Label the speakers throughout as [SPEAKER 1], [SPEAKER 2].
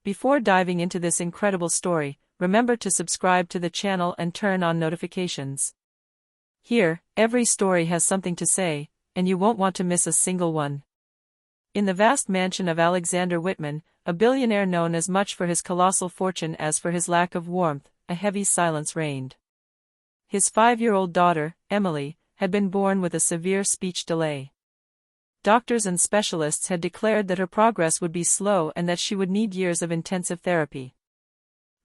[SPEAKER 1] Before diving into this incredible story, remember to subscribe to the channel and turn on notifications. Here, every story has something to say, and you won't want to miss a single one. In the vast mansion of Alexander Whitman, a billionaire known as much for his colossal fortune as for his lack of warmth, a heavy silence reigned. His 5-year-old daughter, Emily, had been born with a severe speech delay. Doctors and specialists had declared that her progress would be slow and that she would need years of intensive therapy.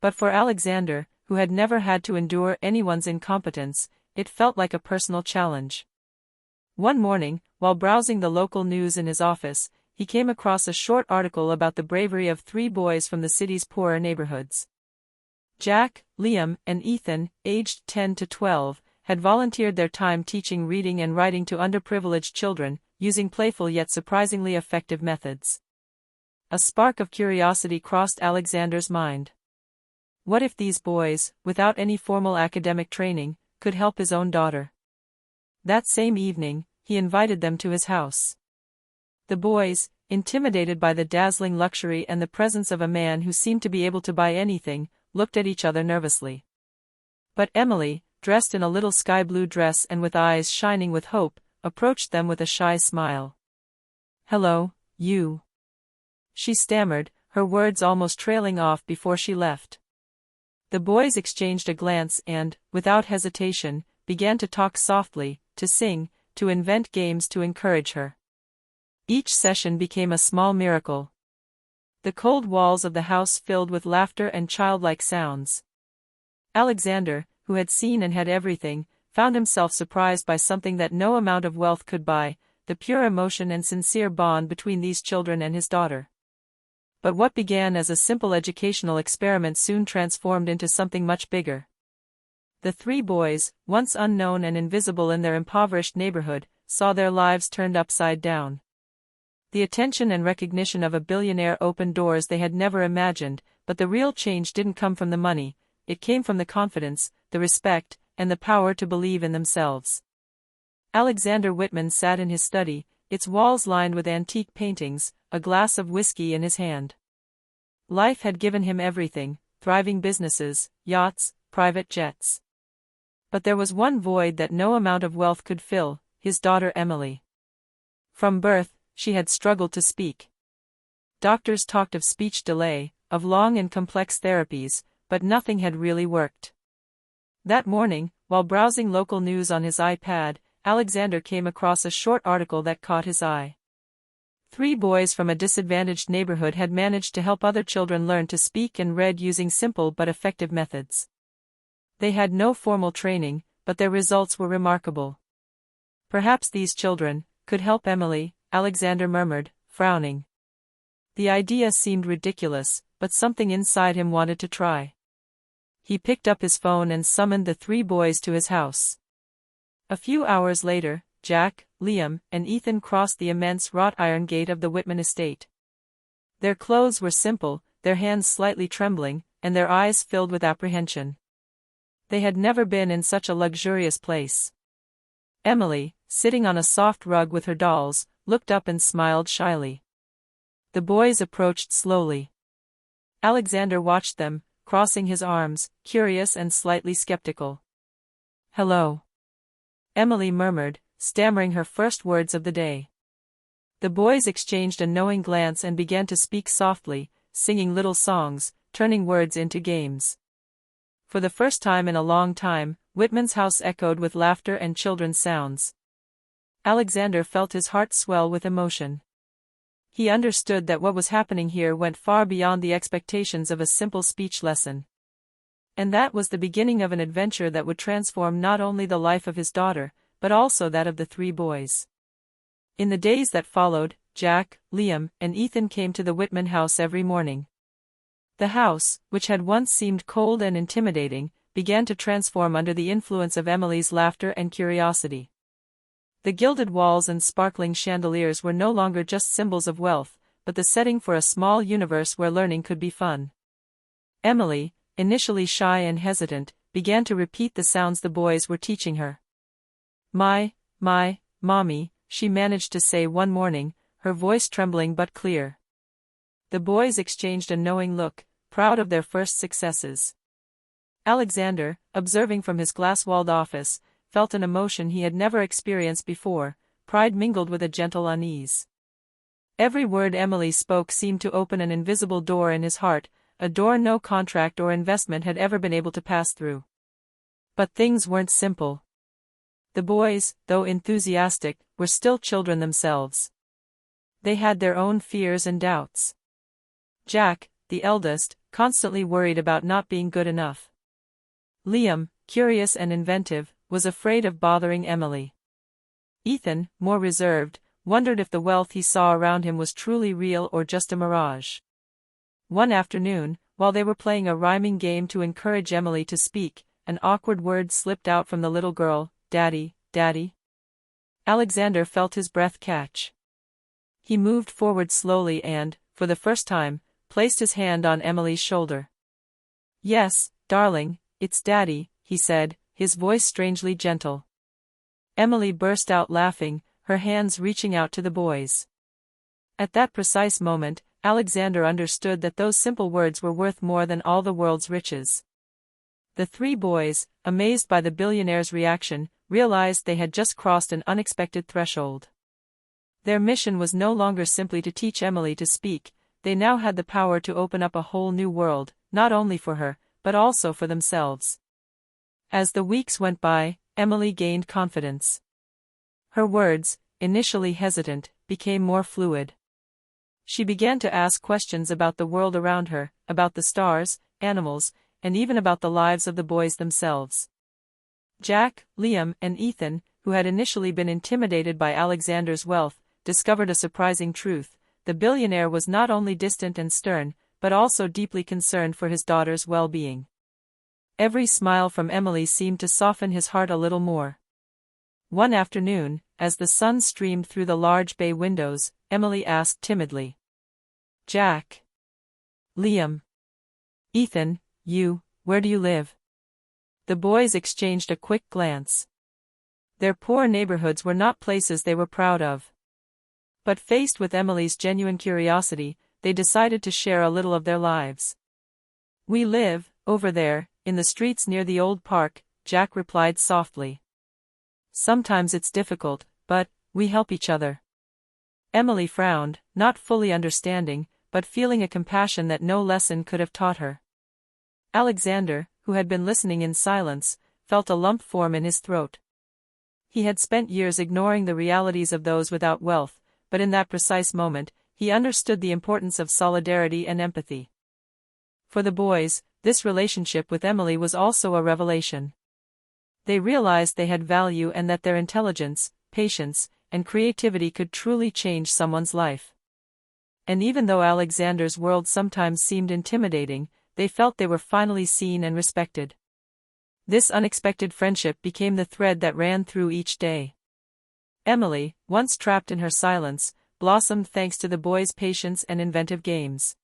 [SPEAKER 1] But for Alexander, who had never had to endure anyone's incompetence, it felt like a personal challenge. One morning, while browsing the local news in his office, he came across a short article about the bravery of 3 boys from the city's poorer neighborhoods. Jack, Liam, and Ethan, aged 10 to 12, had volunteered their time teaching reading and writing to underprivileged children, using playful yet surprisingly effective methods. A spark of curiosity crossed Alexander's mind. What if these boys, without any formal academic training, could help his own daughter? That same evening, he invited them to his house. The boys, intimidated by the dazzling luxury and the presence of a man who seemed to be able to buy anything, looked at each other nervously. But Emily, dressed in a little sky-blue dress and with eyes shining with hope, approached them with a shy smile. "Hello, you," she stammered, her words almost trailing off before she left. The boys exchanged a glance and, without hesitation, began to talk softly, to sing, to invent games to encourage her. Each session became a small miracle. The cold walls of the house filled with laughter and childlike sounds. Alexander, who had seen and had everything, found himself surprised by something that no amount of wealth could buy, the pure emotion and sincere bond between these children and his daughter. But what began as a simple educational experiment soon transformed into something much bigger. The 3 boys, once unknown and invisible in their impoverished neighborhood, saw their lives turned upside down. The attention and recognition of a billionaire opened doors they had never imagined, but the real change didn't come from the money, it came from the confidence, the respect, and the power to believe in themselves. Alexander Whitman sat in his study, its walls lined with antique paintings, a glass of whiskey in his hand. Life had given him everything: thriving businesses, yachts, private jets. But there was one void that no amount of wealth could fill: his daughter Emily. From birth, she had struggled to speak. Doctors talked of speech delay, of long and complex therapies, but nothing had really worked. That morning, while browsing local news on his iPad, Alexander came across a short article that caught his eye. 3 boys from a disadvantaged neighborhood had managed to help other children learn to speak and read using simple but effective methods. They had no formal training, but their results were remarkable. Perhaps these children could help Emily, Alexander murmured, frowning. The idea seemed ridiculous, but something inside him wanted to try. He picked up his phone and summoned the 3 boys to his house. A few hours later, Jack, Liam, and Ethan crossed the immense wrought iron gate of the Whitman estate. Their clothes were simple, their hands slightly trembling, and their eyes filled with apprehension. They had never been in such a luxurious place. Emily, sitting on a soft rug with her dolls, looked up and smiled shyly. The boys approached slowly. Alexander watched them, crossing his arms, curious and slightly skeptical. "Hello," Emily murmured, stammering her first words of the day. The boys exchanged a knowing glance and began to speak softly, singing little songs, turning words into games. For the first time in a long time, Whitman's house echoed with laughter and children's sounds. Alexander felt his heart swell with emotion. He understood that what was happening here went far beyond the expectations of a simple speech lesson. And that was the beginning of an adventure that would transform not only the life of his daughter, but also that of the 3 boys. In the days that followed, Jack, Liam, and Ethan came to the Whitman house every morning. The house, which had once seemed cold and intimidating, began to transform under the influence of Emily's laughter and curiosity. The gilded walls and sparkling chandeliers were no longer just symbols of wealth, but the setting for a small universe where learning could be fun. Emily, initially shy and hesitant, began to repeat the sounds the boys were teaching her. My, mommy, she managed to say one morning, her voice trembling but clear. The boys exchanged a knowing look, proud of their first successes. Alexander, observing from his glass-walled office, felt an emotion he had never experienced before, pride mingled with a gentle unease. Every word Emily spoke seemed to open an invisible door in his heart, a door no contract or investment had ever been able to pass through. But things weren't simple. The boys, though enthusiastic, were still children themselves. They had their own fears and doubts. Jack, the eldest, constantly worried about not being good enough. Liam, curious and inventive, was afraid of bothering Emily. Ethan, more reserved, wondered if the wealth he saw around him was truly real or just a mirage. One afternoon, while they were playing a rhyming game to encourage Emily to speak, an awkward word slipped out from the little girl, "Daddy, Daddy." Alexander felt his breath catch. He moved forward slowly and, for the first time, placed his hand on Emily's shoulder. "Yes, darling, it's Daddy," he said, his voice strangely gentle. Emily burst out laughing, her hands reaching out to the boys. At that precise moment, Alexander understood that those simple words were worth more than all the world's riches. The three boys, amazed by the billionaire's reaction, realized they had just crossed an unexpected threshold. Their mission was no longer simply to teach Emily to speak, they now had the power to open up a whole new world, not only for her, but also for themselves. As the weeks went by, Emily gained confidence. Her words, initially hesitant, became more fluid. She began to ask questions about the world around her, about the stars, animals, and even about the lives of the boys themselves. Jack, Liam, and Ethan, who had initially been intimidated by Alexander's wealth, discovered a surprising truth: the billionaire was not only distant and stern, but also deeply concerned for his daughter's well-being. Every smile from Emily seemed to soften his heart a little more. One afternoon, as the sun streamed through the large bay windows, Emily asked timidly, "Jack, Liam, Ethan, where do you live?" The boys exchanged a quick glance. Their poor neighborhoods were not places they were proud of. But faced with Emily's genuine curiosity, they decided to share a little of their lives. "We live, over there, in the streets near the old park," Jack replied softly. "Sometimes it's difficult, but we help each other." Emily frowned, not fully understanding, but feeling a compassion that no lesson could have taught her. Alexander, who had been listening in silence, felt a lump form in his throat. He had spent years ignoring the realities of those without wealth, but in that precise moment, he understood the importance of solidarity and empathy. For the boys, this relationship with Emily was also a revelation. They realized they had value and that their intelligence, patience, and creativity could truly change someone's life. And even though Alexander's world sometimes seemed intimidating, they felt they were finally seen and respected. This unexpected friendship became the thread that ran through each day. Emily, once trapped in her silence, blossomed thanks to the boys' patience and inventive games.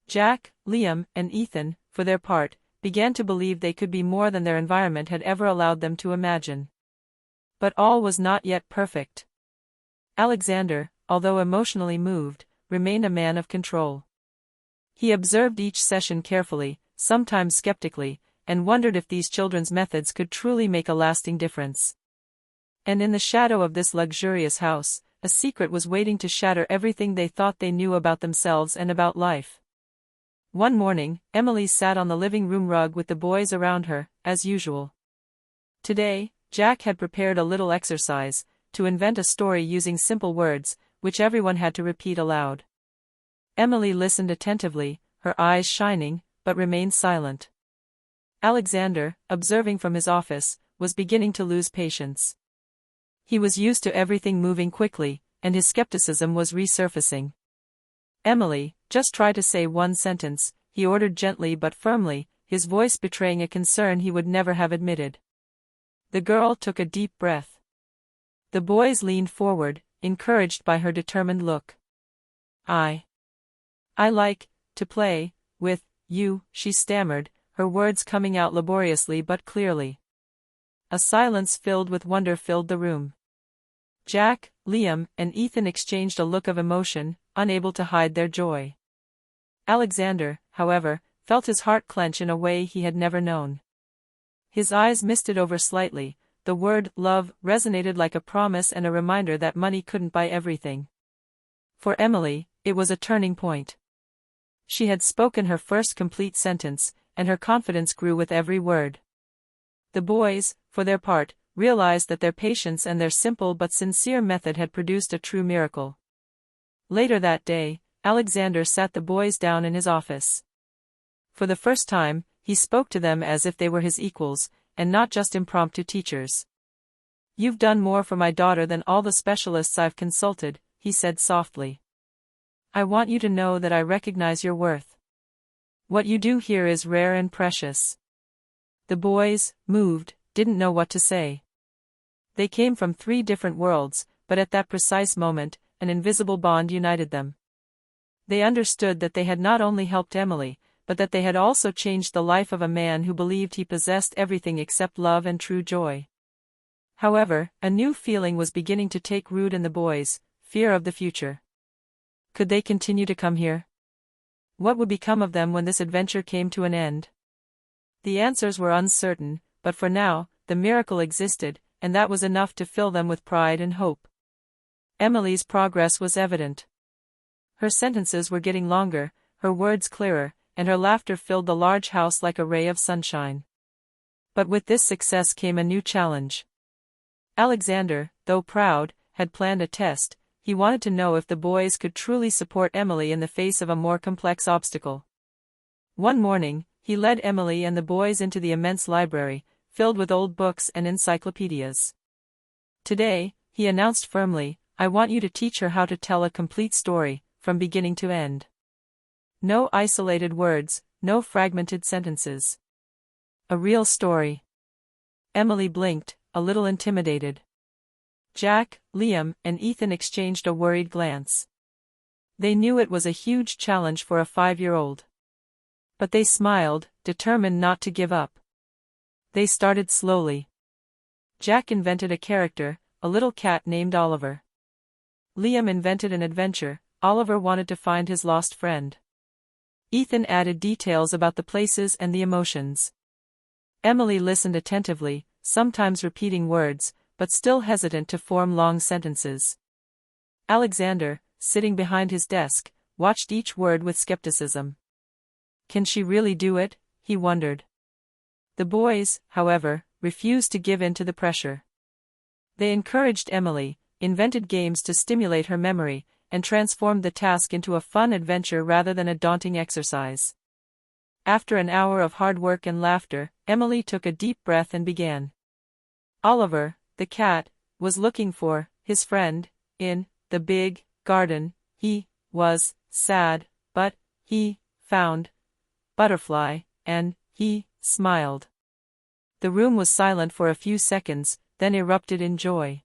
[SPEAKER 1] Jack, Liam, and Ethan, for their part, began to believe they could be more than their environment had ever allowed them to imagine. But all was not yet perfect. Alexander, although emotionally moved, remained a man of control. He observed each session carefully, sometimes skeptically, and wondered if these children's methods could truly make a lasting difference. And in the shadow of this luxurious house, a secret was waiting to shatter everything they thought they knew about themselves and about life. One morning, Emily sat on the living room rug with the boys around her, as usual. Today, Jack had prepared a little exercise, to invent a story using simple words, which everyone had to repeat aloud. Emily listened attentively, her eyes shining, but remained silent. Alexander, observing from his office, was beginning to lose patience. He was used to everything moving quickly, and his skepticism was resurfacing. "Emily, just try to say one sentence," he ordered gently but firmly, his voice betraying a concern he would never have admitted. The girl took a deep breath. The boys leaned forward, encouraged by her determined look. I like to play with you," she stammered, her words coming out laboriously but clearly. A silence filled with wonder filled the room. Jack, Liam, and Ethan exchanged a look of emotion, unable to hide their joy. Alexander, however, felt his heart clench in a way he had never known. His eyes misted over slightly. The word love resonated like a promise and a reminder that money couldn't buy everything. For Emily, it was a turning point. She had spoken her first complete sentence, and her confidence grew with every word. The boys, for their part, realized that their patience and their simple but sincere method had produced a true miracle. Later that day, Alexander sat the boys down in his office. For the first time, he spoke to them as if they were his equals, and not just impromptu teachers. "You've done more for my daughter than all the specialists I've consulted," he said softly. "I want you to know that I recognize your worth. What you do here is rare and precious." The boys, moved, didn't know what to say. They came from 3 different worlds, but at that precise moment, an invisible bond united them. They understood that they had not only helped Emily, but that they had also changed the life of a man who believed he possessed everything except love and true joy. However, a new feeling was beginning to take root in the boys: fear of the future. Could they continue to come here? What would become of them when this adventure came to an end? The answers were uncertain, but for now, the miracle existed, and that was enough to fill them with pride and hope. Emily's progress was evident. Her sentences were getting longer, her words clearer, and her laughter filled the large house like a ray of sunshine. But with this success came a new challenge. Alexander, though proud, had planned a test. He wanted to know if the boys could truly support Emily in the face of a more complex obstacle. One morning, he led Emily and the boys into the immense library, filled with old books and encyclopedias. "Today," he announced firmly, "I want you to teach her how to tell a complete story, from beginning to end. No isolated words, no fragmented sentences. A real story." Emily blinked, a little intimidated. Jack, Liam, and Ethan exchanged a worried glance. They knew it was a huge challenge for a 5-year-old. But they smiled, determined not to give up. They started slowly. Jack invented a character, a little cat named Oliver. Liam invented an adventure. Oliver wanted to find his lost friend. Ethan added details about the places and the emotions. Emily listened attentively, sometimes repeating words, but still hesitant to form long sentences. Alexander, sitting behind his desk, watched each word with skepticism. Can she really do it? He wondered. The boys, however, refused to give in to the pressure. They encouraged Emily, invented games to stimulate her memory, and transformed the task into a fun adventure rather than a daunting exercise. After an hour of hard work and laughter, Emily took a deep breath and began. Oliver, the cat, was looking for his friend in the big garden. He was sad, but he found Butterfly, and he smiled. The room was silent for a few seconds, then erupted in joy.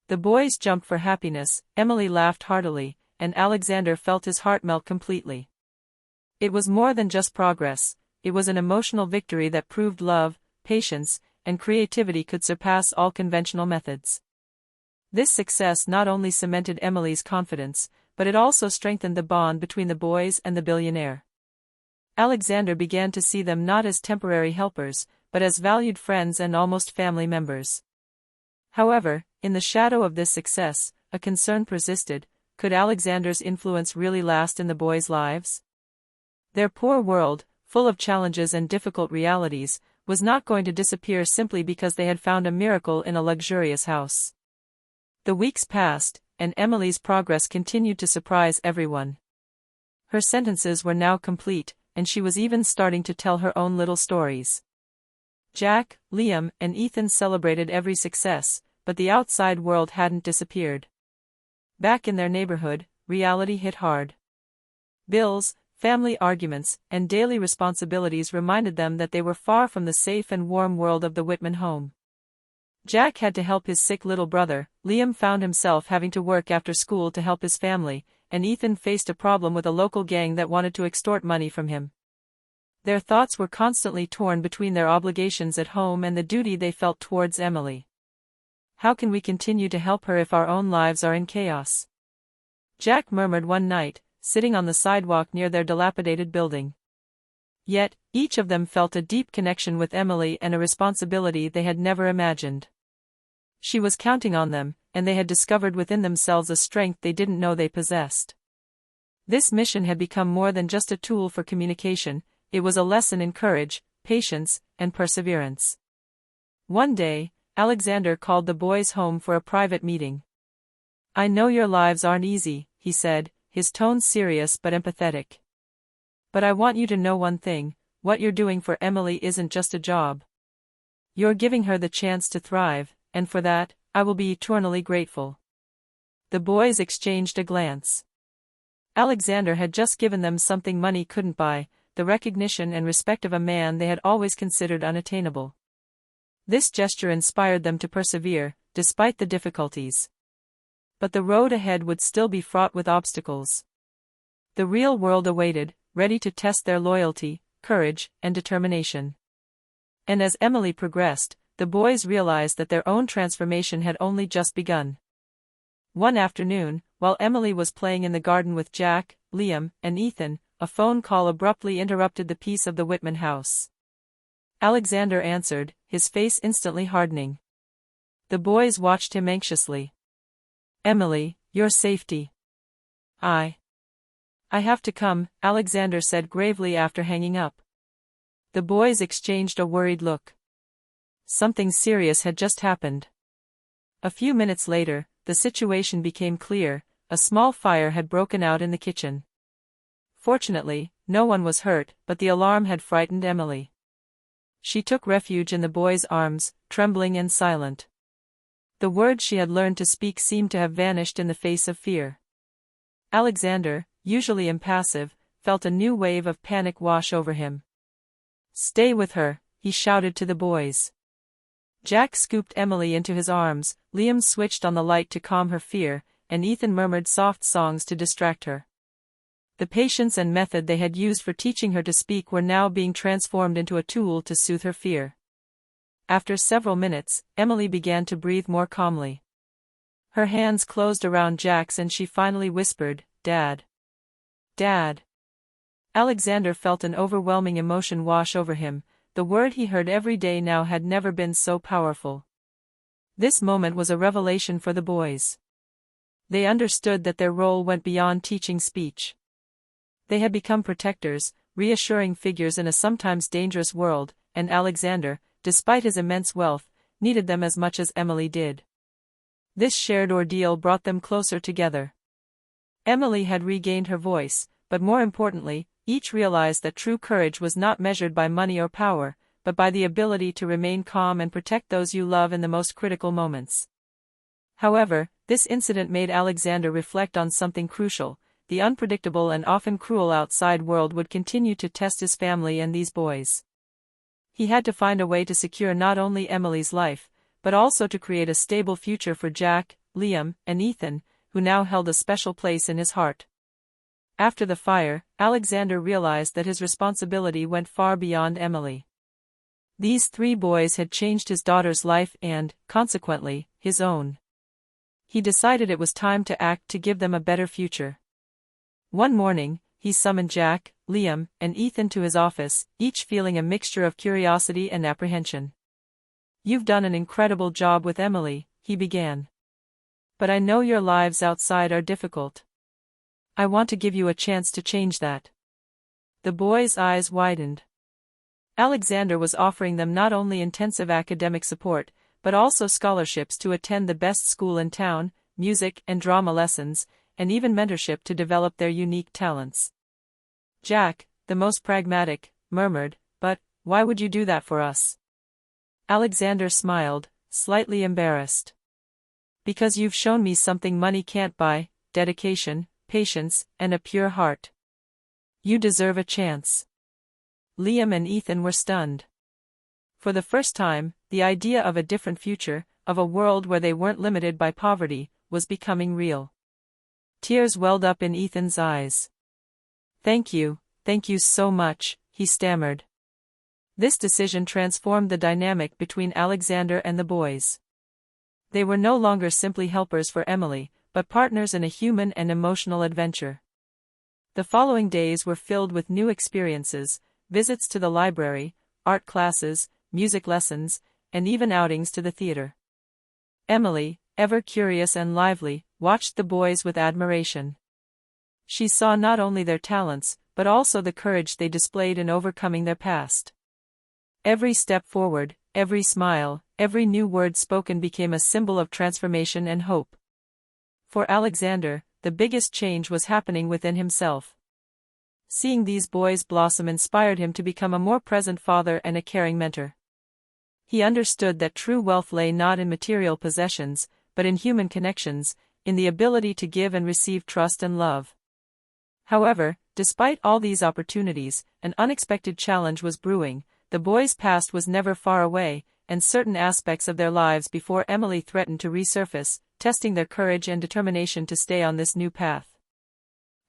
[SPEAKER 1] The boys jumped for happiness, Emily laughed heartily, and Alexander felt his heart melt completely. It was more than just progress, it was an emotional victory that proved love, patience, and creativity could surpass all conventional methods. This success not only cemented Emily's confidence, but it also strengthened the bond between the boys and the billionaire. Alexander began to see them not as temporary helpers, but as valued friends and almost family members. However, in the shadow of this success, a concern persisted: could Alexander's influence really last in the boys' lives? Their poor world, full of challenges and difficult realities, was not going to disappear simply because they had found a miracle in a luxurious house. The weeks passed, and Emily's progress continued to surprise everyone. Her sentences were now complete, and she was even starting to tell her own little stories. Jack, Liam, and Ethan celebrated every success, but the outside world hadn't disappeared. Back in their neighborhood, reality hit hard. Bills, family arguments, and daily responsibilities reminded them that they were far from the safe and warm world of the Whitman home. Jack had to help his sick little brother, Liam found himself having to work after school to help his family, and Ethan faced a problem with a local gang that wanted to extort money from him. Their thoughts were constantly torn between their obligations at home and the duty they felt towards Emily. How can we continue to help her if our own lives are in chaos? Jack murmured one night, sitting on the sidewalk near their dilapidated building. Yet, each of them felt a deep connection with Emily and a responsibility they had never imagined. She was counting on them, and they had discovered within themselves a strength they didn't know they possessed. This mission had become more than just a tool for communication, it was a lesson in courage, patience, and perseverance. One day, Alexander called the boys home for a private meeting. "I know your lives aren't easy," he said, his tone serious but empathetic. "But I want you to know one thing, what you're doing for Emily isn't just a job. You're giving her the chance to thrive, and for that, I will be eternally grateful." The boys exchanged a glance. Alexander had just given them something money couldn't buy, the recognition and respect of a man they had always considered unattainable. This gesture inspired them to persevere, despite the difficulties. But the road ahead would still be fraught with obstacles. The real world awaited, ready to test their loyalty, courage, and determination. And as Emily progressed, the boys realized that their own transformation had only just begun. One afternoon, while Emily was playing in the garden with Jack, Liam, and Ethan, a phone call abruptly interrupted the peace of the Whitman house. Alexander answered, his face instantly hardening. The boys watched him anxiously. "Emily, your safety." I have to come," Alexander said gravely after hanging up. The boys exchanged a worried look. Something serious had just happened. A few minutes later, the situation became clear, a small fire had broken out in the kitchen. Fortunately, no one was hurt, but the alarm had frightened Emily. She took refuge in the boys' arms, trembling and silent. The words she had learned to speak seemed to have vanished in the face of fear. Alexander, usually impassive, felt a new wave of panic wash over him. "Stay with her," he shouted to the boys. Jack scooped Emily into his arms, Liam switched on the light to calm her fear, and Ethan murmured soft songs to distract her. The patience and method they had used for teaching her to speak were now being transformed into a tool to soothe her fear. After several minutes, Emily began to breathe more calmly. Her hands closed around Jack's and she finally whispered, "Dad. Dad." Alexander felt an overwhelming emotion wash over him. The word he heard every day now had never been so powerful. This moment was a revelation for the boys. They understood that their role went beyond teaching speech. They had become protectors, reassuring figures in a sometimes dangerous world, and Alexander, despite his immense wealth, needed them as much as Emily did. This shared ordeal brought them closer together. Emily had regained her voice, but more importantly, each realized that true courage was not measured by money or power, but by the ability to remain calm and protect those you love in the most critical moments. However, this incident made Alexander reflect on something crucial: the unpredictable and often cruel outside world would continue to test his family and these boys. He had to find a way to secure not only Emily's life, but also to create a stable future for Jack, Liam, and Ethan, who now held a special place in his heart. After the fire, Alexander realized that his responsibility went far beyond Emily. These three boys had changed his daughter's life and, consequently, his own. He decided it was time to act to give them a better future. One morning, he summoned Jack, Liam, and Ethan to his office, each feeling a mixture of curiosity and apprehension. "You've done an incredible job with Emily," he began. "But I know your lives outside are difficult. I want to give you a chance to change that." The boys' eyes widened. Alexander was offering them not only intensive academic support, but also scholarships to attend the best school in town, music and drama lessons, and even mentorship to develop their unique talents. Jack, the most pragmatic, murmured, "But, why would you do that for us?" Alexander smiled, slightly embarrassed. "Because you've shown me something money can't buy: dedication, patience, and a pure heart. You deserve a chance." Liam and Ethan were stunned. For the first time, the idea of a different future, of a world where they weren't limited by poverty, was becoming real. Tears welled up in Ethan's eyes. Thank you so much," he stammered. This decision transformed the dynamic between Alexander and the boys. They were no longer simply helpers for Emily, but partners in a human and emotional adventure. The following days were filled with new experiences, visits to the library, art classes, music lessons, and even outings to the theater. Emily, ever curious and lively, watched the boys with admiration. She saw not only their talents, but also the courage they displayed in overcoming their past. Every step forward, every smile, every new word spoken became a symbol of transformation and hope. For Alexander, the biggest change was happening within himself. Seeing these boys blossom inspired him to become a more present father and a caring mentor. He understood that true wealth lay not in material possessions, but in human connections, in the ability to give and receive trust and love. However, despite all these opportunities, an unexpected challenge was brewing. The boys' past was never far away, and certain aspects of their lives before Emily threatened to resurface, testing their courage and determination to stay on this new path.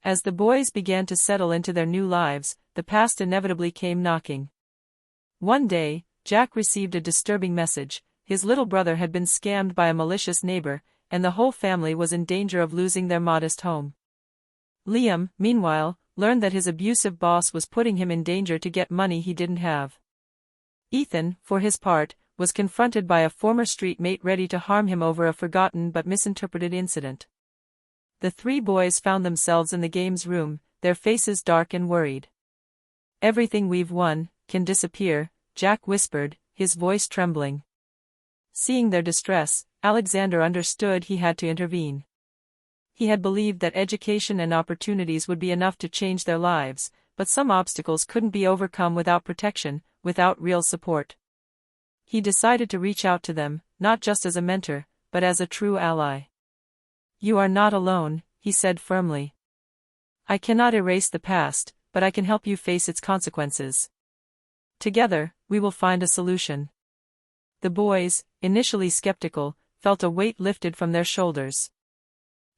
[SPEAKER 1] As the boys began to settle into their new lives, the past inevitably came knocking. One day, Jack received a disturbing message. His little brother had been scammed by a malicious neighbor, and the whole family was in danger of losing their modest home. Liam, meanwhile, learned that his abusive boss was putting him in danger to get money he didn't have. Ethan, for his part, was confronted by a former street mate ready to harm him over a forgotten but misinterpreted incident. The three boys found themselves in the game's room, their faces dark and worried. "Everything we've won can disappear," Jack whispered, his voice trembling. Seeing their distress, Alexander understood he had to intervene. He had believed that education and opportunities would be enough to change their lives, but some obstacles couldn't be overcome without protection, without real support. He decided to reach out to them, not just as a mentor, but as a true ally. "You are not alone," he said firmly. "I cannot erase the past, but I can help you face its consequences. Together, we will find a solution." The boys, initially skeptical, felt a weight lifted from their shoulders.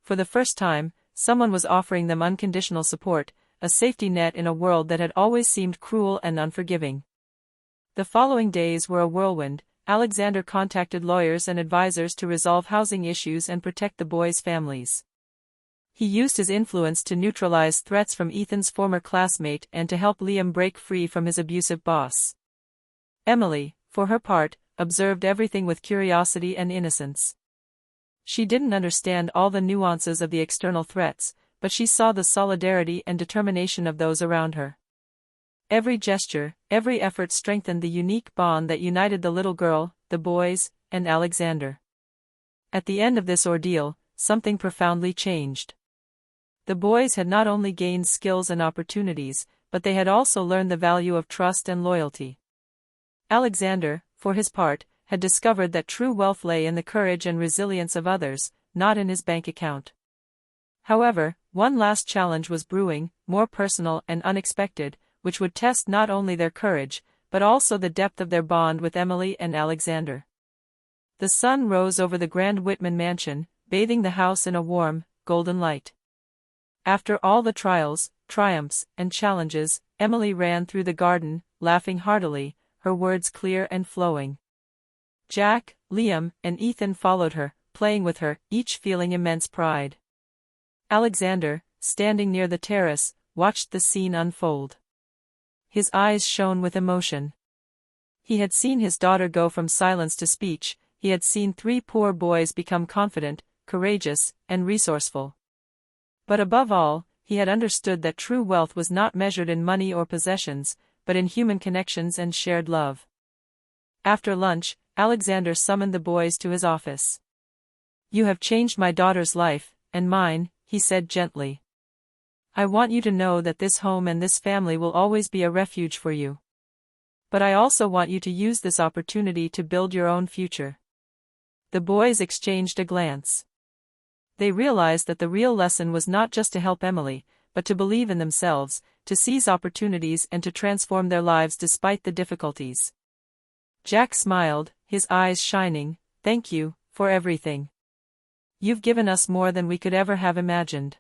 [SPEAKER 1] For the first time, someone was offering them unconditional support, a safety net in a world that had always seemed cruel and unforgiving. The following days were a whirlwind. Alexander contacted lawyers and advisors to resolve housing issues and protect the boys' families. He used his influence to neutralize threats from Ethan's former classmate and to help Liam break free from his abusive boss. Emily, for her part, observed everything with curiosity and innocence. She didn't understand all the nuances of the external threats, but she saw the solidarity and determination of those around her. Every gesture, every effort strengthened the unique bond that united the little girl, the boys, and Alexander. At the end of this ordeal, something profoundly changed. The boys had not only gained skills and opportunities, but they had also learned the value of trust and loyalty. Alexander, for his part, had discovered that true wealth lay in the courage and resilience of others, not in his bank account. However, one last challenge was brewing, more personal and unexpected, which would test not only their courage, but also the depth of their bond with Emily and Alexander. The sun rose over the grand Whitman mansion, bathing the house in a warm, golden light. After all the trials, triumphs, and challenges, Emily ran through the garden, laughing heartily, her words clear and flowing. Jack, Liam, and Ethan followed her, playing with her, each feeling immense pride. Alexander, standing near the terrace, watched the scene unfold. His eyes shone with emotion. He had seen his daughter go from silence to speech. He had seen three poor boys become confident, courageous, and resourceful. But above all, he had understood that true wealth was not measured in money or possessions, but in human connections and shared love. After lunch, Alexander summoned the boys to his office. "You have changed my daughter's life, and mine," he said gently. "I want you to know that this home and this family will always be a refuge for you. But I also want you to use this opportunity to build your own future." The boys exchanged a glance. They realized that the real lesson was not just to help Emily, but to believe in themselves, to seize opportunities and to transform their lives despite the difficulties. Jack smiled, his eyes shining. "Thank you, for everything. You've given us more than we could ever have imagined."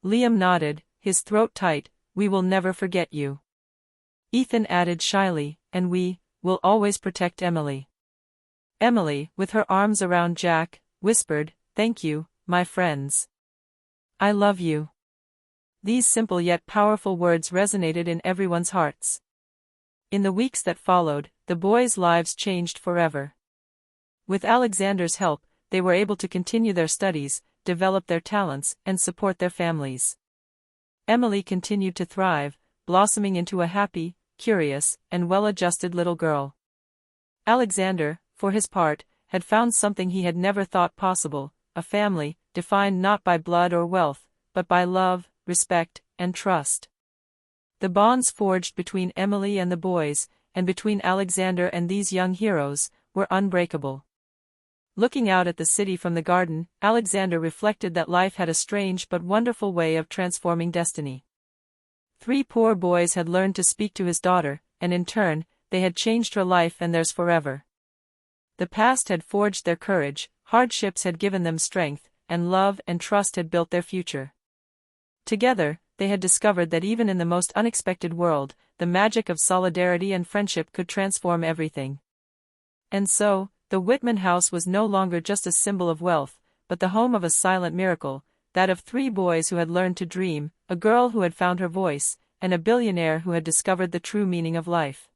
[SPEAKER 1] Liam nodded, his throat tight. "We will never forget you." Ethan added shyly, "And we will always protect Emily." Emily, with her arms around Jack, whispered, "Thank you, my friends. I love you." These simple yet powerful words resonated in everyone's hearts. In the weeks that followed, the boys' lives changed forever. With Alexander's help, they were able to continue their studies, develop their talents, and support their families. Emily continued to thrive, blossoming into a happy, curious, and well-adjusted little girl. Alexander, for his part, had found something he had never thought possible, a family, defined not by blood or wealth, but by love, respect, and trust. The bonds forged between Emily and the boys, and between Alexander and these young heroes, were unbreakable. Looking out at the city from the garden, Alexander reflected that life had a strange but wonderful way of transforming destiny. 3 poor boys had learned to speak to his daughter, and in turn, they had changed her life and theirs forever. The past had forged their courage, hardships had given them strength, and love and trust had built their future. Together, they had discovered that even in the most unexpected world, the magic of solidarity and friendship could transform everything. And so, the Whitman house was no longer just a symbol of wealth, but the home of a silent miracle, that of 3 boys who had learned to dream, a girl who had found her voice, and a billionaire who had discovered the true meaning of life.